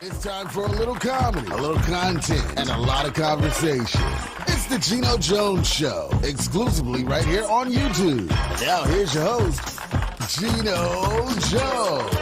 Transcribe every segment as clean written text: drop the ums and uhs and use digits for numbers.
It's time for a little comedy, a little content, and a lot of conversation. It's the Geno Jones Show, exclusively right here on YouTube. And now here's your host, Geno Jones.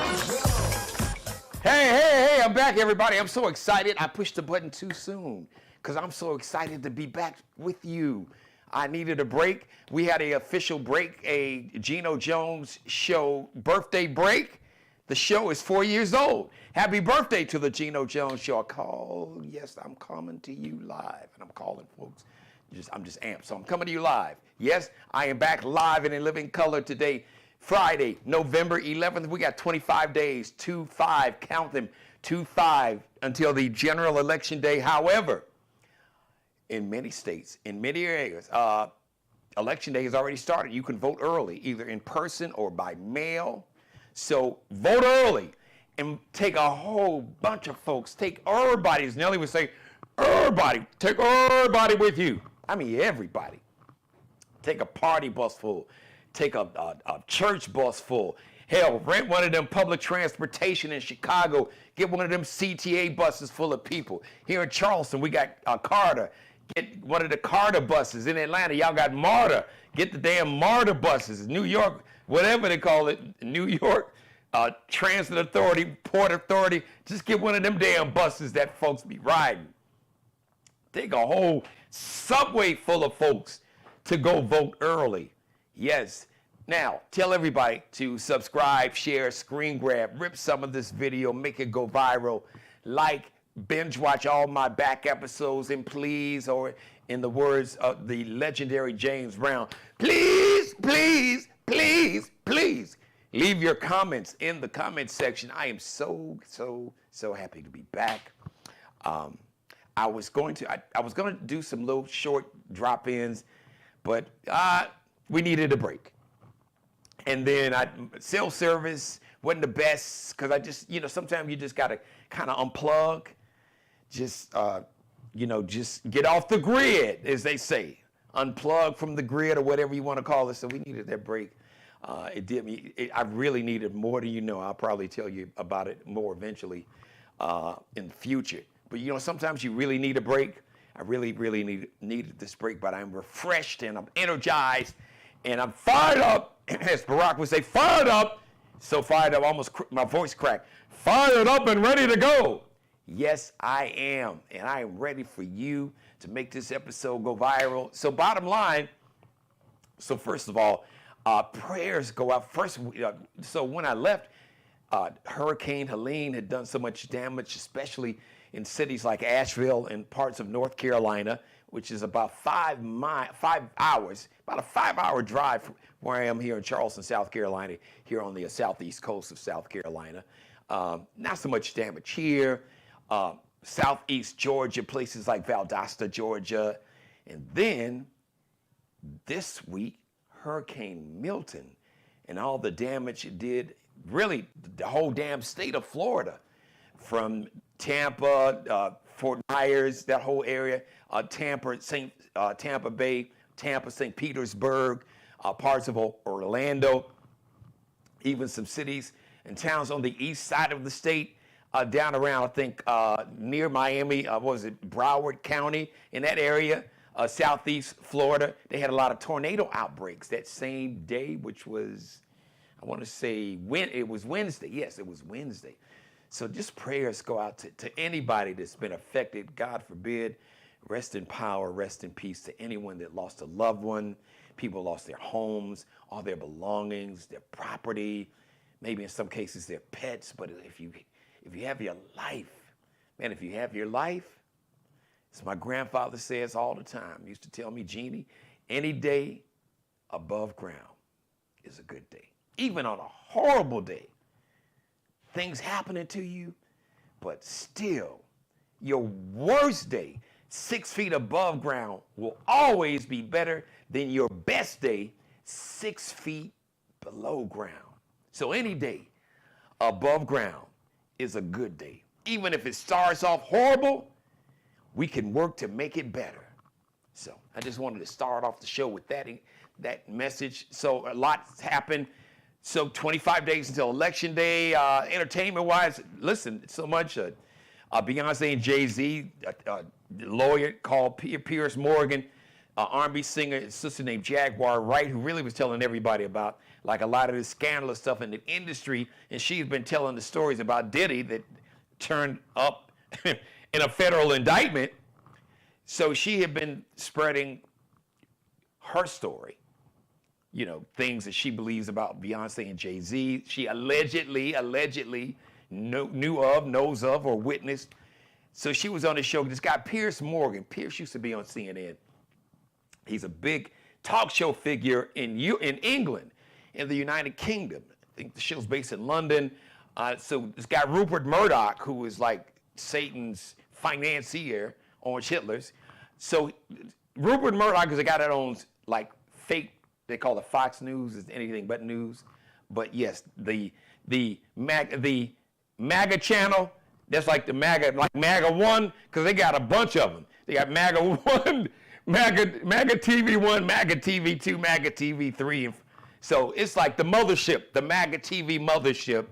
Hey, I'm back, everybody. I'm so excited. I pushed the button too soon because I'm so excited to be back with you. I needed a break. We had an official break, a Geno Jones Show birthday break. The show is 4 years old. Happy birthday to the Geno Jones Show. I'm coming to you live. And I'm calling folks. I'm just amped. So I'm coming to you live. Yes, I am back live and in living color today, Friday, November 11th. We got 25 days, 2-5, count them, 2-5 until the general election day. However, in many states, in many areas, election day has already started. You can vote early, either in person or by mail. So vote early and take a whole bunch of folks. Take everybody, as Nelly would say, everybody. Take everybody with you. I mean, everybody. Take a party bus full. Take a church bus full. Hell, rent one of them public transportation in Chicago. Get one of them CTA buses full of people. Here in Charleston, we got Carter. Get one of the Carter buses. In Atlanta, y'all got MARTA. Get the damn MARTA buses. New York, whatever they call it, New York Transit Authority, Port Authority. Just get one of them damn buses that folks be riding. Take a whole subway full of folks to go vote early. Yes. Now, tell everybody to subscribe, share, screen grab, rip some of this video, make it go viral, like, binge watch all my back episodes, and please, or in the words of the legendary James Brown, please, please, please, please leave your comments in the comment section. I am so happy to be back. I was going to do some little short drop-ins, but we needed a break. And then cell service wasn't the best because I just, sometimes you just got to kind of unplug. Just get off the grid, as they say. Unplug from the grid or whatever you want to call it. So we needed that break. I really needed more than you know. I'll probably tell you about it more eventually in the future. But, sometimes you really need a break. I really needed this break, but I'm refreshed and I'm energized and I'm fired up. As Barack would say, fired up. So fired up, almost my voice cracked. Fired up and ready to go. Yes, I am, and I am ready for you to make this episode go viral. So bottom line, first of all, prayers go out. So when I left, Hurricane Helene had done so much damage, especially in cities like Asheville and parts of North Carolina, which is about 5 hours, about a 5-hour drive from where I am here in Charleston, South Carolina, here on the southeast coast of South Carolina. Not so much damage here. Southeast Georgia, places like Valdosta, Georgia. And then this week, Hurricane Milton and all the damage it did, really the whole damn state of Florida, from Tampa, Fort Myers, that whole area, Tampa Bay, Tampa, St. Petersburg, parts of Orlando, even some cities and towns on the east side of the state. Down around, I think, near Miami, Broward County, in that area, southeast Florida. They had a lot of tornado outbreaks that same day, which was, I want to say, it was Wednesday. Yes, it was Wednesday. So just prayers go out to anybody that's been affected. God forbid, rest in power, rest in peace to anyone that lost a loved one. People lost their homes, all their belongings, their property, maybe in some cases their pets. But if you have your life, man, if you have your life, as my grandfather says all the time, he used to tell me, Jeannie, any day above ground is a good day. Even on a horrible day, things happening to you, but still, your worst day, 6 feet above ground, will always be better than your best day, 6 feet below ground. So any day above ground is a good day. Even if it starts off horrible, we can work to make it better. So I just wanted to start off the show with that message. So a lot's happened. So 25 days until Election Day. Entertainment-wise, listen, so much. Beyonce and Jay-Z, a lawyer called Piers Morgan, R&B singer, sister named Jaguar Wright, who really was telling everybody about like a lot of this scandalous stuff in the industry, and she's been telling the stories about Diddy that turned up in a federal indictment. So she had been spreading her story, you know, things that she believes about Beyonce and Jay-Z. She allegedly knows of, or witnessed. So she was on the show. This guy, Piers Morgan. Piers used to be on CNN. He's a big talk show figure in England, in the United Kingdom. I think the show's based in London. So this guy, Rupert Murdoch, who is like Satan's financier, Orange Hitler's. So Rupert Murdoch is a guy that owns like fake, they call it Fox News, is anything but news. But yes, the MAGA channel, that's like the MAGA, like MAGA 1, because they got a bunch of them. They got MAGA 1, MAGA TV 1, MAGA TV 2, MAGA TV 3. So it's like the mothership, the MAGA TV mothership.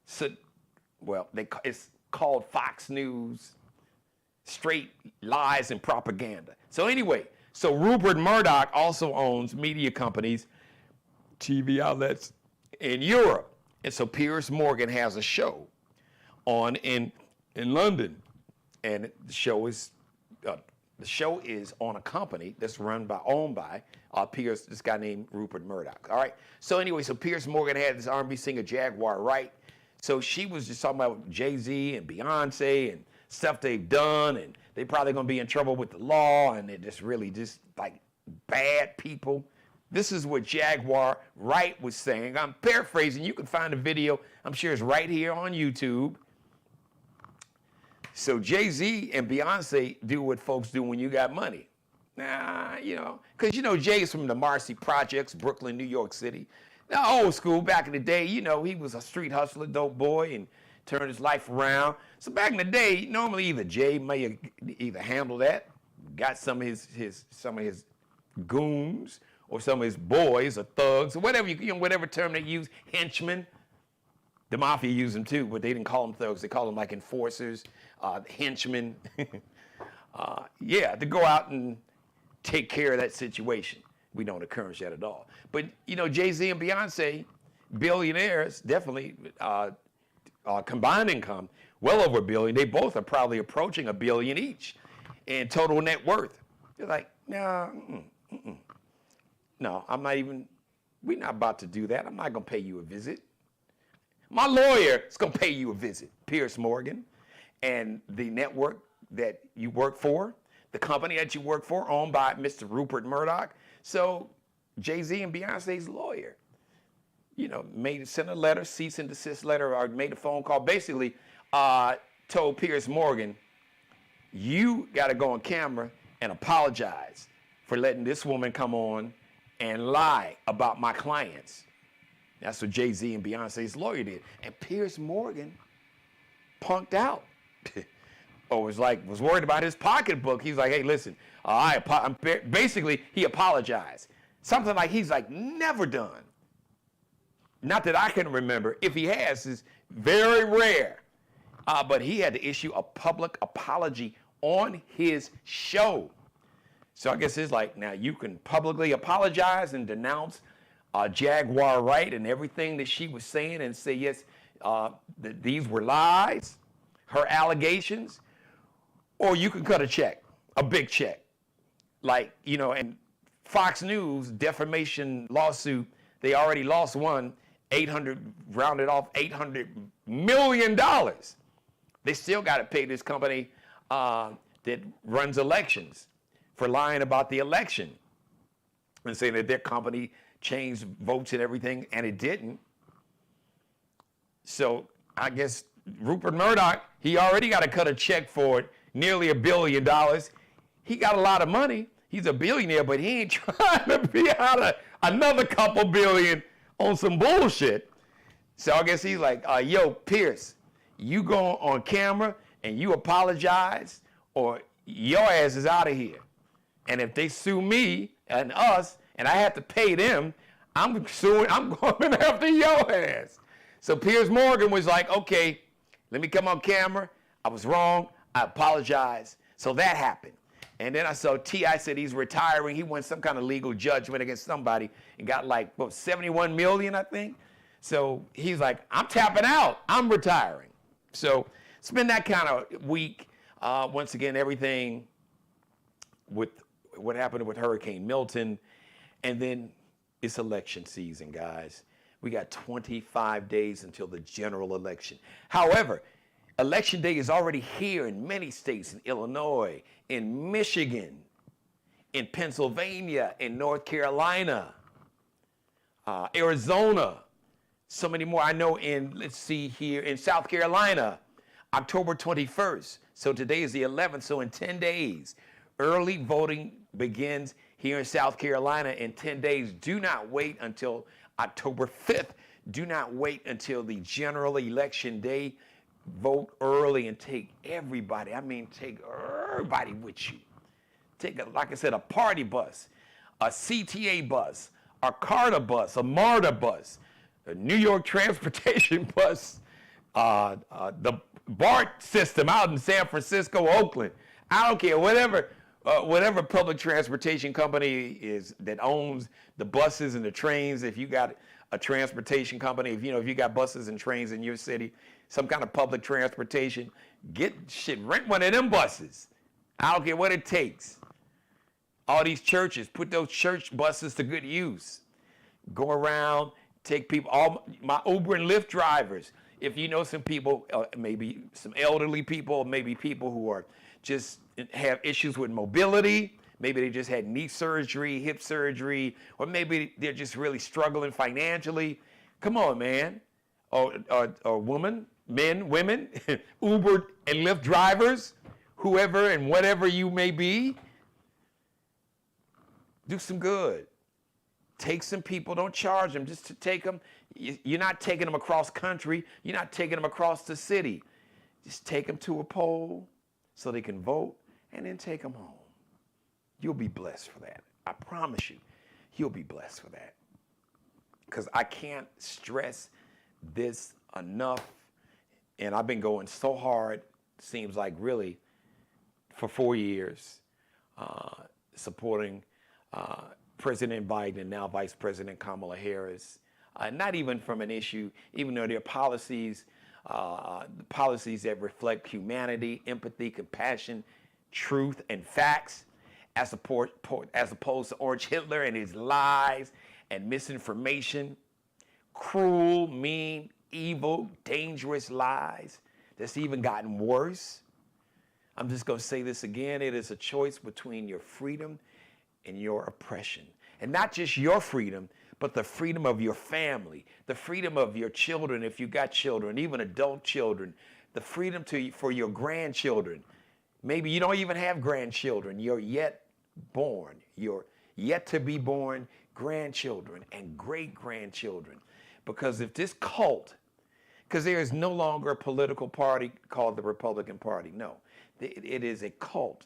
So, well, it's called Fox News, straight lies and propaganda. So anyway, so Rupert Murdoch also owns media companies, TV outlets in Europe. And so Piers Morgan has a show on in London. And the show is on a company that's owned by Piers, this guy named Rupert Murdoch. All right. So anyway, so Piers Morgan had this R&B singer Jaguar Wright. So she was just talking about Jay-Z and Beyonce and stuff they've done, and they probably gonna be in trouble with the law, and they're just really just like bad people. This is what Jaguar Wright was saying. I'm paraphrasing. You can find the video. I'm sure it's right here on YouTube. So Jay-Z and Beyonce do what folks do when you got money. You know, because, you know, Jay's from the Marcy Projects, Brooklyn, New York City. Now, old school, back in the day, you know, he was a street hustler, dope boy, and turned his life around. So back in the day, normally either Jay may either handle that, got some of his goons, or some of his boys or thugs, or whatever whatever term they use, henchmen. The mafia used them too, but they didn't call them thugs. They called them like enforcers, henchmen. To go out and take care of that situation. We don't encourage that at all. But, you know, Jay-Z and Beyonce, billionaires, definitely combined income, well over $1 billion. They both are probably approaching $1 billion each in total net worth. They're like, no, we're not about to do that. I'm not going to pay you a visit. My lawyer is going to pay you a visit, Piers Morgan, and the network that you work for, the company that you work for, owned by Mr. Rupert Murdoch. So Jay-Z and Beyonce's lawyer, you know, sent a letter, cease and desist letter, or made a phone call, basically told Piers Morgan, you got to go on camera and apologize for letting this woman come on and lie about my clients. That's what Jay-Z and Beyonce's lawyer did. And Piers Morgan punked out. Or was worried about his pocketbook. He's like, hey, listen, basically, he apologized. Something like he's like never done. Not that I can remember. If he has, is very rare. But he had to issue a public apology on his show. So I guess it's like, now you can publicly apologize and denounce Jaguar Wright and everything that she was saying, and say, yes, that these were lies, her allegations, or you can cut a check, a big check. Like, you know, and Fox News defamation lawsuit, they already lost one, rounded off $800 million. They still got to pay this company that runs elections for lying about the election and saying that their company changed votes and everything, and it didn't. So I guess Rupert Murdoch, he already got to cut a check for it, nearly $1 billion. He got a lot of money. He's a billionaire, but he ain't trying to be out of another couple billion on some bullshit. So I guess he's like, yo, Piers, you go on camera and you apologize, or your ass is out of here. And if they sue me and us, and I have to pay them, I'm going after your ass. So Piers Morgan was like, okay, let me come on camera. I was wrong. I apologize. So that happened. And then I saw T.I. said he's retiring. He won some kind of legal judgment against somebody and got like, what, 71 million, I think. So he's like, I'm tapping out. I'm retiring. So it's been that kind of week. Once again, everything with what happened with Hurricane Milton. And then it's election season, guys. We got 25 days until the general election. However, Election day is already here in many states, in Illinois, in Michigan, in Pennsylvania, in North Carolina, Arizona, so many more. I know in, let's see here, in South Carolina, October 21st. So today is the 11th, so in 10 days, early voting begins here in South Carolina in 10 days. Do not wait until October 5th. Do not wait until the general election day. Vote early and take everybody. I mean, take everybody with you. Take, like I said, a party bus, a CTA bus, a Carter bus, a MARTA bus, a New York transportation bus, the BART system out in San Francisco, Oakland. I don't care, whatever public transportation company is that owns the buses and the trains. If you got a transportation company, if you got buses and trains in your city, some kind of public transportation, rent one of them buses. I don't care what it takes. All these churches, put those church buses to good use. Go around, take people, all my Uber and Lyft drivers. If you know some people, maybe some elderly people, maybe people who are just have issues with mobility, maybe they just had knee surgery, hip surgery, or maybe they're just really struggling financially. Come on, man. Or woman, men, women, Uber and Lyft drivers, whoever and whatever you may be, do some good. Take some people, don't charge them, just to take them. You're not taking them across country. You're not taking them across the city. Just take them to a poll so they can vote and then take them home. You'll be blessed for that. I promise you, you'll be blessed for that. Because I can't stress this enough. And I've been going so hard, seems like really, for 4 years, supporting President Biden and now Vice President Kamala Harris. Not even from an issue, even though their policies, policies that reflect humanity, empathy, compassion, truth, and facts, as opposed to Orange Hitler and his lies and misinformation, cruel, mean, evil, dangerous lies that's even gotten worse. I'm just going to say this again. It is a choice between your freedom and your oppression. And not just your freedom, but the freedom of your family, the freedom of your children, if you got children, even adult children, the freedom for your grandchildren. Maybe you don't even have grandchildren. You're yet born. You're yet to be born grandchildren and great-grandchildren. Because if this cult, because there is no longer a political party called the Republican Party. No, it is a cult.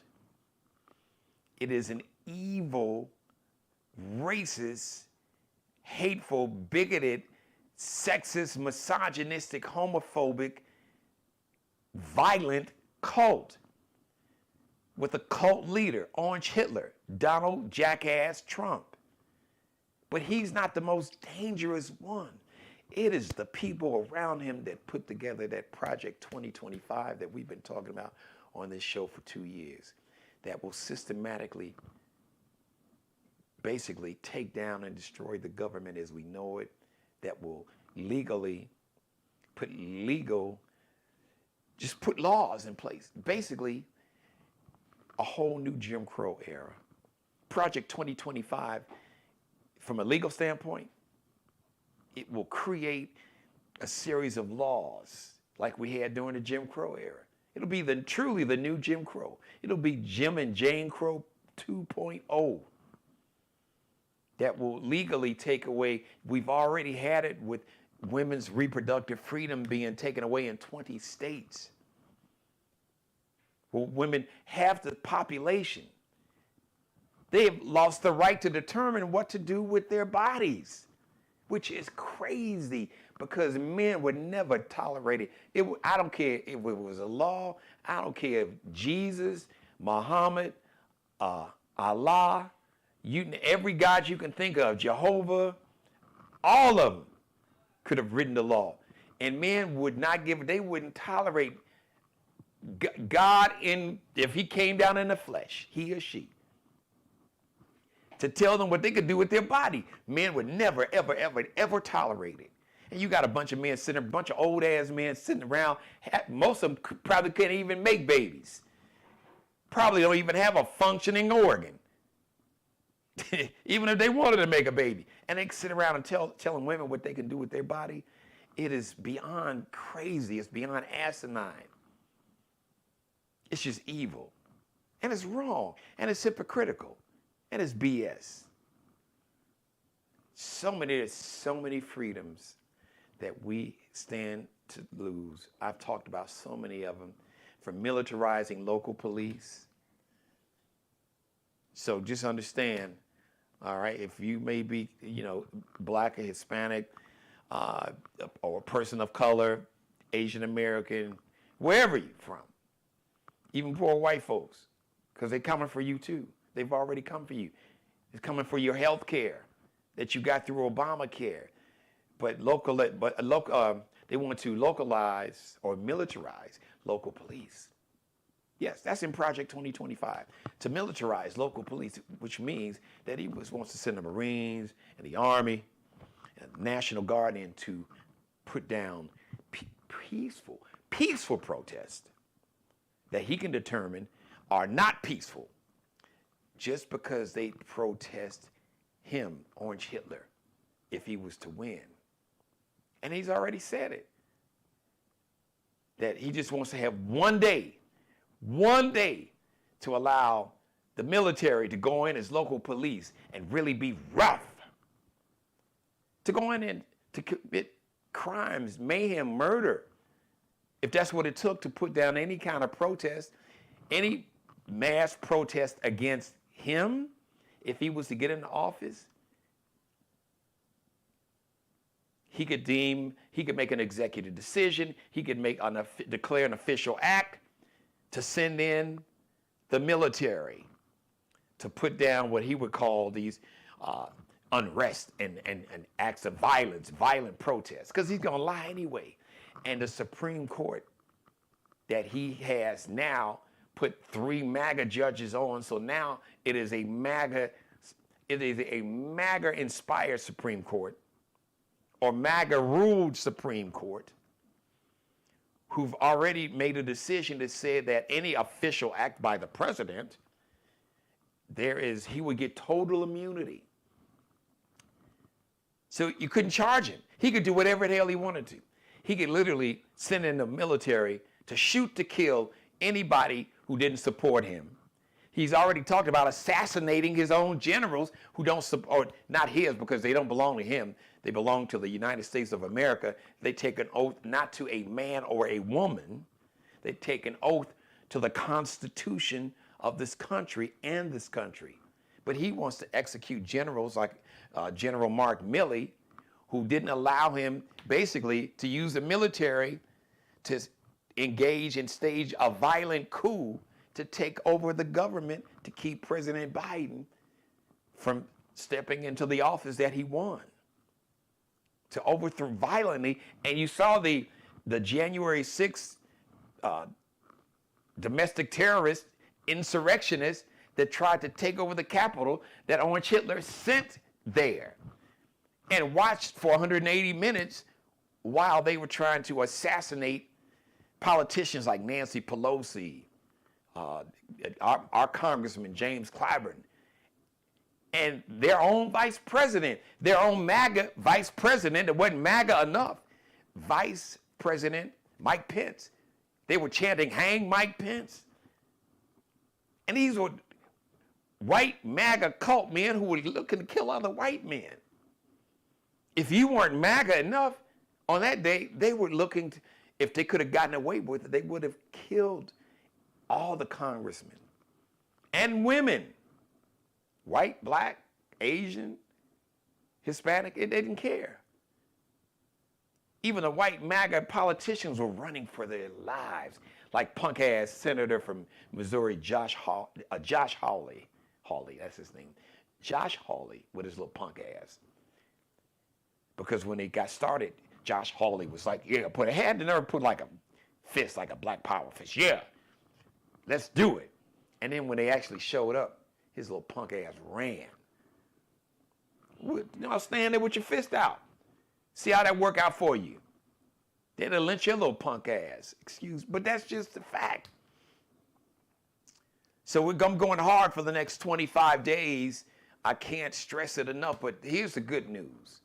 It is an evil, racist, hateful, bigoted, sexist, misogynistic, homophobic, violent cult with a cult leader, Orange Hitler, Donald Jackass Trump. But he's not the most dangerous one. It is the people around him that put together that Project 2025 that we've been talking about on this show for 2 years, that will systematically, basically take down and destroy the government as we know it, that will legally put laws in place. Basically, a whole new Jim Crow era. Project 2025, from a legal standpoint, it will create a series of laws like we had during the Jim Crow era. It'll be truly the new Jim Crow. It'll be Jim and Jane Crow 2.0 that will legally take away. We've already had it with women's reproductive freedom being taken away in 20 states. Well, women, half the population, they've lost the right to determine what to do with their bodies, which is crazy. because men would never tolerate it. I don't care if it was a law. I don't care if Jesus, Muhammad, Allah, every God you can think of, Jehovah, all of them could have written the law. And men would not they wouldn't tolerate God if he came down in the flesh, he or she, to tell them what they could do with their body. Men would never, ever, ever, ever tolerate it. And you got a bunch of men sitting, a bunch of old ass men sitting around. Most of them probably can't even make babies. Probably don't even have a functioning organ. Even if they wanted to make a baby. And they sit around and telling women what they can do with their body. It is beyond crazy. It's beyond asinine. It's just evil. And it's wrong. And it's hypocritical. And it's BS. There's so many freedoms that we stand to lose. I've talked about so many of them, from militarizing local police. So just understand, all right, if you may be, black or Hispanic, or a person of color, Asian American, wherever you're from, even poor white folks, because they're coming for you too. They've already come for you. It's coming for your health care that you got through Obamacare. But they want to localize or militarize local police. Yes, that's in Project 2025, to militarize local police, which means that he wants to send the Marines and the Army and the National Guard in to put down peaceful protests that he can determine are not peaceful just because they protest him, Orange Hitler, if he was to win. And he's already said it, that he just wants to have one day to allow the military to go in as local police and really be rough, to go in and to commit crimes, mayhem, murder, if that's what it took to put down any kind of protest, any mass protest against him, if he was to get into office. He could make an executive decision. He could declare an official act to send in the military to put down what he would call these unrest and acts of violence, violent protests, because he's going to lie anyway. And the Supreme Court that he has now put 3 MAGA judges on, so now it is a MAGA-inspired Supreme Court, or MAGA-ruled Supreme Court, who've already made a decision to say that any official act by the president, he would get total immunity. So you couldn't charge him. He could do whatever the hell he wanted to. He could literally send in the military to shoot to kill anybody who didn't support him. He's already talked about assassinating his own generals who don't support, not his because they don't belong to him. They belong to the United States of America. They take an oath not to a man or a woman. They take an oath to the Constitution of this country and this country. But he wants to execute generals like General Mark Milley, who didn't allow him basically to use the military to engage and stage a violent coup to take over the government to keep President Biden from stepping into the office that he won, to overthrow violently. And you saw the January 6th domestic terrorist insurrectionists that tried to take over the Capitol that Orange Hitler sent there and watched for 180 minutes while they were trying to assassinate politicians like Nancy Pelosi, our Congressman James Clyburn, and their own vice president, their own MAGA vice president. It wasn't MAGA enough. Vice President Mike Pence. They were chanting, "Hang Mike Pence." And these were white MAGA cult men who were looking to kill other white men. If you weren't MAGA enough, on that day, they were looking to, if they could have gotten away with it, they would have killed all the congressmen and women, white, black, Asian, Hispanic. They didn't care. Even the white MAGA politicians were running for their lives, like punk-ass senator from Missouri, Josh Hawley. Hawley, that's his name. Josh Hawley with his little punk ass. Because when they got started, Josh Hawley was like, yeah, put a hand in there and put like a fist, like a black power fist. Yeah, let's do it. And then when they actually showed up, his little punk ass ran. Stand there with your fist out. See how that work out for you. They'll lynch your little punk ass. But that's just the fact. So I'm going hard for the next 25 days. I can't stress it enough, but here's the good news,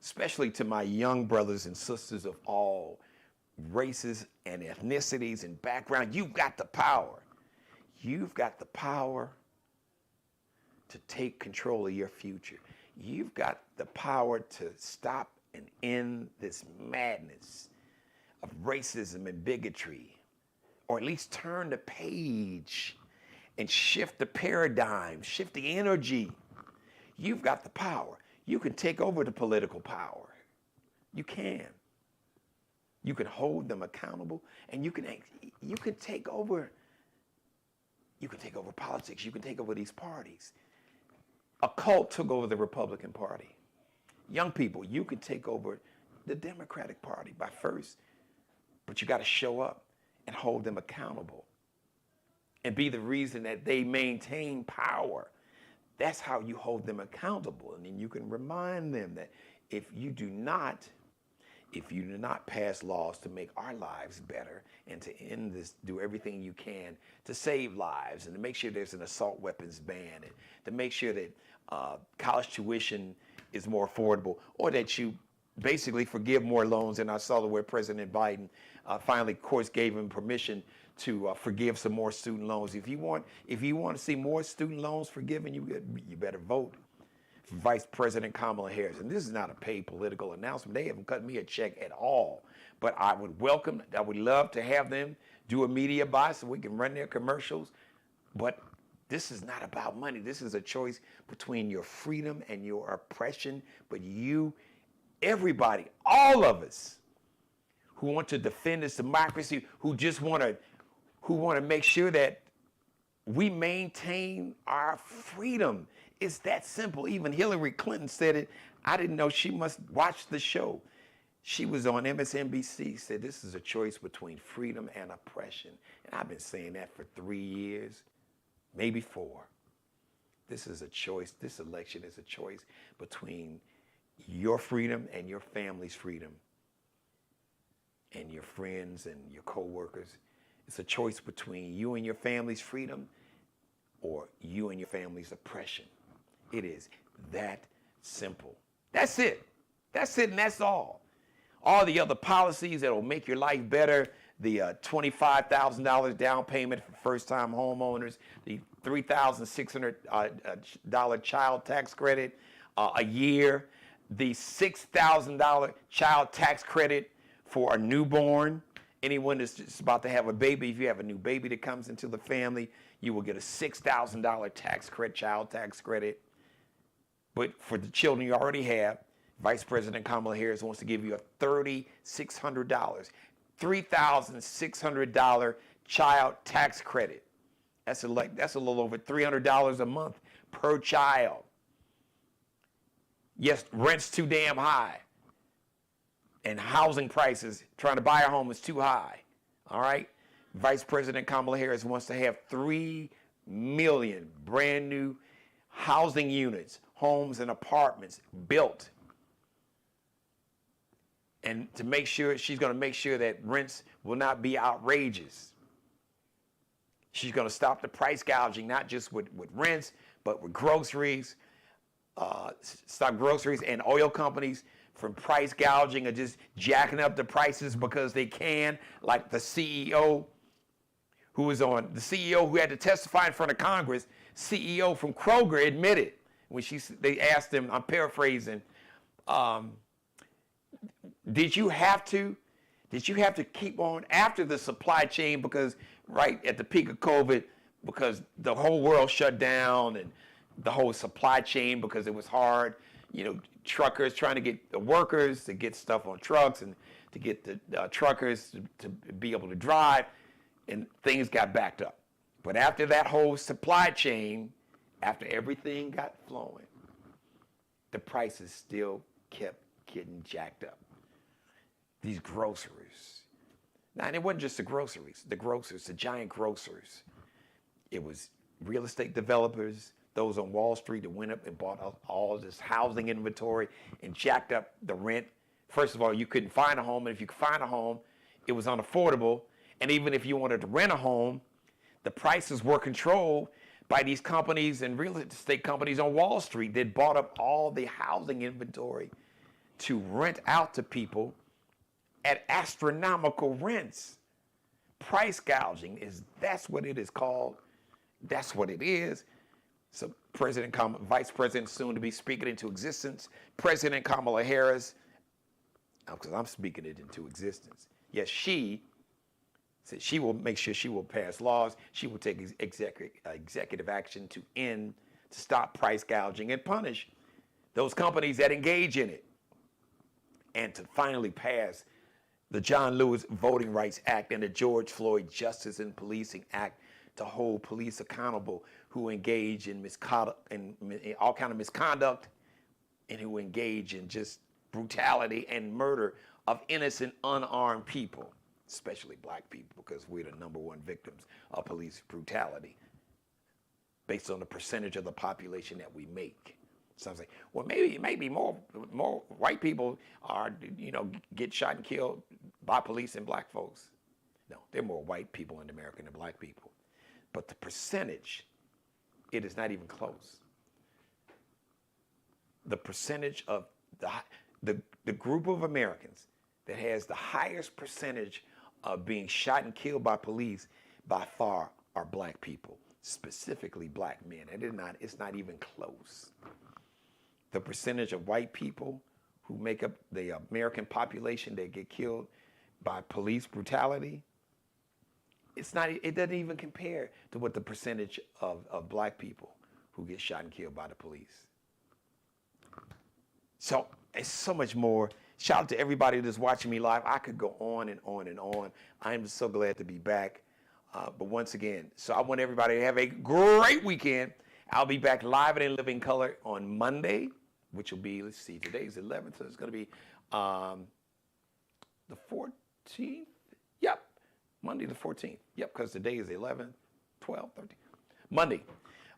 especially to my young brothers and sisters of all races and ethnicities and background. You've got the power. You've got the power to take control of your future. You've got the power to stop and end this madness of racism and bigotry, or at least turn the page and shift the paradigm, shift the energy. You've got the power. You can take over the political power. You can. You can hold them accountable, and you can take over. You can take over politics. You can take over these parties. A cult took over the Republican Party. Young people, you can take over the Democratic Party by first, but you got to show up and hold them accountable and be the reason that they maintain power. That's how you hold them accountable. And then you can remind them that if you do not pass laws to make our lives better and to end this, do everything you can to save lives and to make sure there's an assault weapons ban and to make sure that college tuition is more affordable, or that you basically forgive more loans. And I saw where President Biden finally, of course, gave him permission to forgive some more student loans. If you want to see more student loans forgiven, you better vote for Vice President Kamala Harris. And this is not a paid political announcement. They haven't cut me a check at all. But I would love to have them do a media buy so we can run their commercials. But this is not about money. This is a choice between your freedom and your oppression. But you, everybody, all of us who want to defend this democracy, who just want to make sure that we maintain our freedom. It's that simple. Even Hillary Clinton said it. I didn't know. She must watch the show. She was on MSNBC, said this is a choice between freedom and oppression. And I've been saying that for 3 years, maybe 4. This is a choice. This election is a choice between your freedom and your family's freedom and your friends and your co-workers. It's a choice between you and your family's freedom or you and your family's oppression. It is that simple. That's it. That's it, and that's all. All the other policies that will make your life better, the $25,000 down payment for first-time homeowners, the $3,600 child tax credit a year, the $6,000 child tax credit for a newborn. Anyone that's just about to have a baby, if you have a new baby that comes into the family, you will get a $6,000 tax credit, child tax credit. But for the children you already have, Vice President Kamala Harris wants to give you a $3,600, $3,600 child tax credit. That's a little over $300 a month per child. Yes, rent's too damn high. And housing prices, trying to buy a home is too high. All right? Vice President Kamala Harris wants to have 3 million brand new housing units, homes and apartments built. And to make sure, she's going to make sure that rents will not be outrageous. She's going to stop the price gouging, not just with rents, but with groceries, stop groceries and oil companies from price gouging or just jacking up the prices because they can, like the CEO who had to testify in front of Congress, CEO from Kroger admitted when they asked him, I'm paraphrasing, did you have to keep on after the supply chain, because right at the peak of COVID, because the whole world shut down and the whole supply chain, because it was hard, truckers trying to get the workers to get stuff on trucks and to get the truckers to be able to drive, and things got backed up. But after that whole supply chain, after everything got flowing, the prices still kept getting jacked up. These groceries. Now, and it wasn't just the grocers, the giant grocers. It was real estate developers, those on Wall Street that went up and bought all this housing inventory and jacked up the rent. First of all, you couldn't find a home, and if you could find a home, it was unaffordable. And even if you wanted to rent a home, the prices were controlled by these companies and real estate companies on Wall Street that bought up all the housing inventory to rent out to people at astronomical rents. Price gouging that's what it is called. That's what it is. So Vice President soon to be speaking into existence, President Kamala Harris, because I'm speaking it into existence. Yes, she said she will make sure she will pass laws. She will take executive action to stop price gouging and punish those companies that engage in it. And to finally pass the John Lewis Voting Rights Act and the George Floyd Justice and Policing Act to hold police accountable who engage in misconduct and all kind of misconduct, and who engage in just brutality and murder of innocent, unarmed people, especially black people, because we're the #1 victims of police brutality based on the percentage of the population that we make. Some say, well, maybe more white people get shot and killed by police than black folks. No, there are more white people in America than black people. But the percentage, it is not even close. The percentage of the group of Americans that has the highest percentage of being shot and killed by police by far are black people, specifically black men. And it's not even close. The percentage of white people who make up the American population that get killed by police brutality, it doesn't even compare to what the percentage of black people who get shot and killed by the police. So it's so much more. Shout out to everybody that's watching me live. I could go on and on and on. I'm so glad to be back. But once again, so I want everybody to have a great weekend. I'll be back live and in living color on Monday, which will be, let's see, today's 11th, so it's going to be the 14th. Yep, Monday the 14th. Yep, because today is 11th, 12th, 13th. Monday,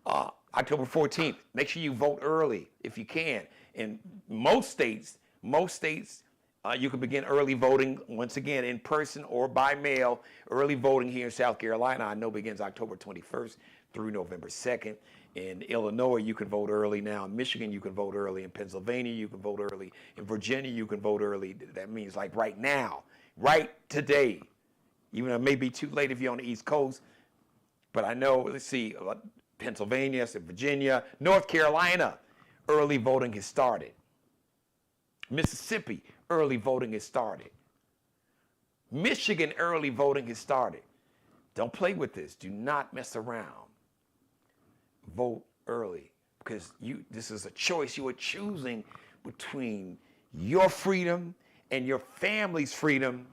October 14th. Make sure you vote early if you can. In most states, you can begin early voting, once again, in person or by mail. Early voting here in South Carolina, I know, begins October 21st through November 2nd. In Illinois, you can vote early now. In Michigan, you can vote early. In Pennsylvania, you can vote early. In Virginia, you can vote early. That means like right now, right today. Even though it may be too late if you're on the East Coast. But I know, let's see, Pennsylvania, Virginia, North Carolina, early voting has started. Mississippi, early voting has started. Michigan, early voting has started. Don't play with this. Do not mess around. Vote early, because this is a choice. You are choosing between your freedom and your family's freedom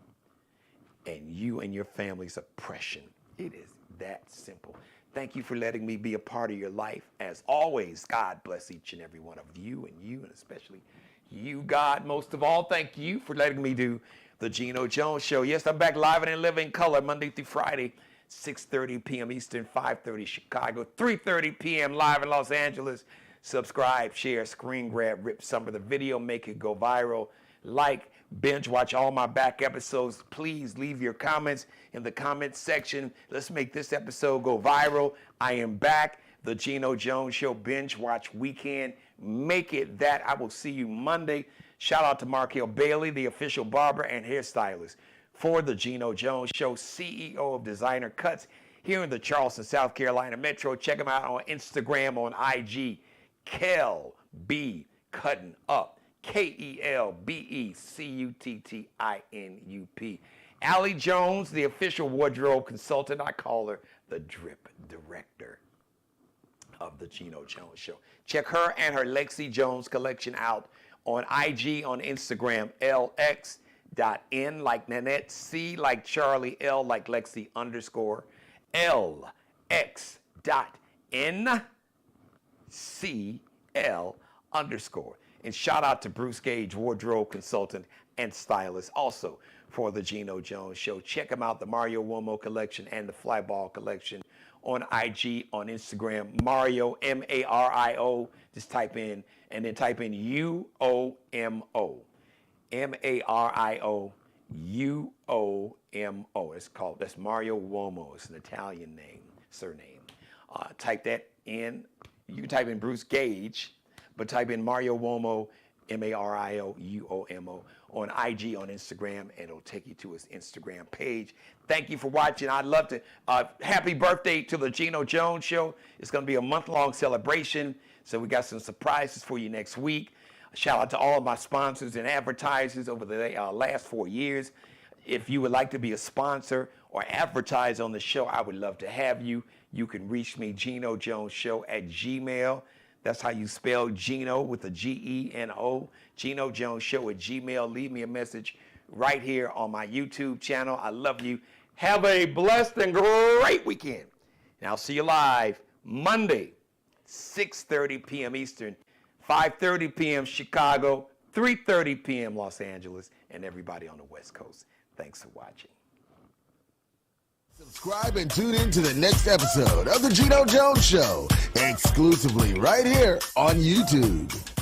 and you and your family's oppression. It is that simple. Thank you for letting me be a part of your life. As always, God bless each and every one of you, and especially you, God, most of all. Thank you for letting me do the Geno Jones Show. Yes, I'm back live and in living color Monday through Friday, 6:30 p.m. Eastern, 5:30 Chicago, 3:30 p.m. live in Los Angeles. Subscribe, share, screen grab, rip some of the video, make it go viral. Like, binge watch all my back episodes. Please leave your comments in the comment section. Let's make this episode go viral. I am back. The Geno Jones Show binge watch weekend. Make it that. I will see you Monday. Shout out to Markel Bailey, the official barber and hairstylist for the Geno Jones Show, CEO of Designer Cuts here in the Charleston, South Carolina Metro. Check him out on Instagram, on IG, Kel B Cutting Up. KELBECUTTINUP. Allie Jones, the official wardrobe consultant. I call her the drip director of the The Geno Jones Show. Check her and her Lexi Jones collection out on IG, on Instagram, LX.N like Nanette, C like Charlie, L like Lexi _ LX.NCL_. And shout out to Bruce Gage, wardrobe consultant and stylist, also for the Geno Jones Show. Check him out, the Mario Uomo collection and the Flyball collection on IG, on Instagram, Mario, Mario, just type in, and then type in UOMO. Mario UOMO. It's called, that's Mario Uomo. It's an Italian name, surname. Type that in. You can type in Bruce Gage, but type in Mario Uomo, Mario Uomo, on IG, on Instagram, and it'll take you to his Instagram page. Thank you for watching. I'd love to, happy birthday to the Geno Jones Show. It's going to be a month-long celebration, so we got some surprises for you next week. Shout out to all of my sponsors and advertisers over the last 4 years. If you would like to be a sponsor or advertise on the show, I would love to have you. You can reach me, Geno Jones Show at Gmail. That's how you spell Geno, with a Geno. Geno Jones Show at Gmail. Leave me a message right here on my YouTube channel. I love you. Have a blessed and great weekend. And I'll see you live Monday, 6:30 p.m. Eastern, 5:30 p.m. Chicago, 3:30 p.m. Los Angeles, and everybody on the West Coast. Thanks for watching. Subscribe and tune in to the next episode of The Geno Jones Show, exclusively right here on YouTube.